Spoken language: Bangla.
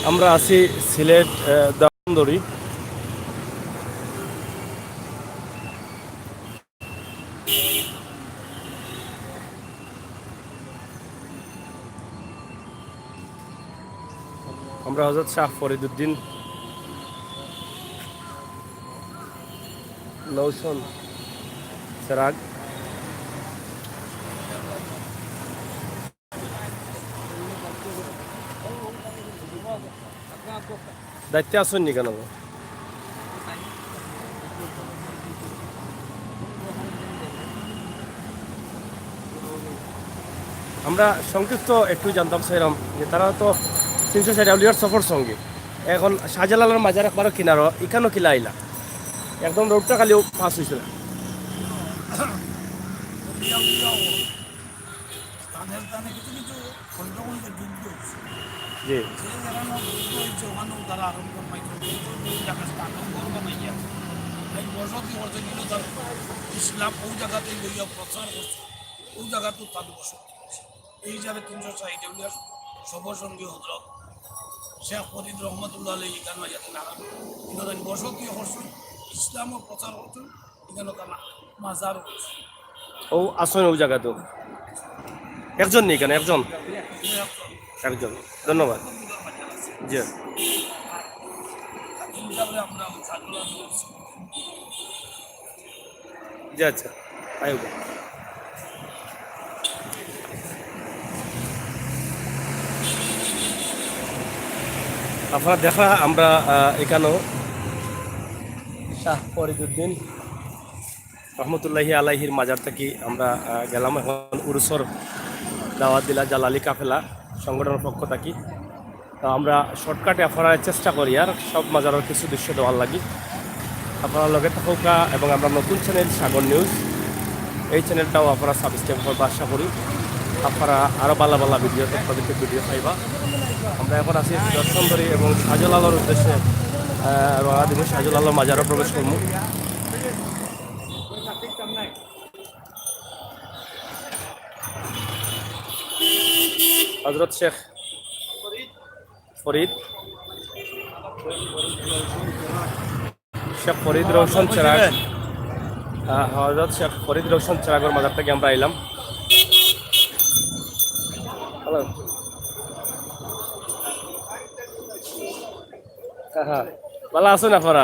আমরা আছি সিলেট দামোদরি। আমরা হযরত শাহ ফরিদুদ্দিন নৌশন চেরাগ দায়িত্বে আসেননি কেন? আমরা সংক্ষিপ্ত একটু জানতাম চাইলাম যে তারা তো 360 আউলিয়ার সফর সঙ্গে এখন শাহজালালের মাজার একবারও কিনারো এখানেও কিলা আইলা একদম রোডটা খালিও পাস হয়েছিল। জি ইসলাম ওই জায়গাতে লইয়া প্রচার করছে, ওই জায়গাতেও তাদের বসতি এই হিসাবে 360 সফর সঙ্গী হজরত শেখ ফরিদ রহমতুল্লাহ আলী এখানে যাতে নাগান এখানে বসতি করছেন, ইসলামও প্রচার করছেন, এখানে তার মাজারও করছে। ও আসেন ওই জায়গা তো একজন নেই কেন? একজন একজন ধন্যবাদ। জি আমরা জি আচ্ছা আয়ু আপনারা দেখা আমরা এখানেও শাহ ফরিদুদ্দিন রহমতুল্লাহি আলাইহির মাজার থেকে আমরা গেলাম। এখন উরুসর দাওয়াত দিলা জালালি কাফেলা সংগঠনের পক্ষ থাকি। তো আমরা শর্টকাটে আপনারা চেষ্টা করি আর সব মাজারের কিছু দৃশ্য দেওয়ার লাগি। আপনারা লগে থাকা এবং আমরা নতুন চ্যানেল সাগর নিউজ, এই চ্যানেলটাও আপনারা সাবস্ক্রাইব করবা আশা করি। আপনারা আরও ভালো ভালো ভিডিও তথ্যভিত্তিক ভিডিও পাইবা। আমরা এখন আছি দর্শনদরি এবং শাহজালালের উদ্দেশ্যে রওনা দিব। শাহজালালের মাজারও প্রবেশ করবো। হজরত শেখ ফরিদ রোশন চেরাগ, হজরত শেখ ফরিদ রোশন চেরাগের মাজার থেকে আমরা এলাম। হ্যালো, হ্যাঁ হ্যাঁ ভালো আছেন আপনারা?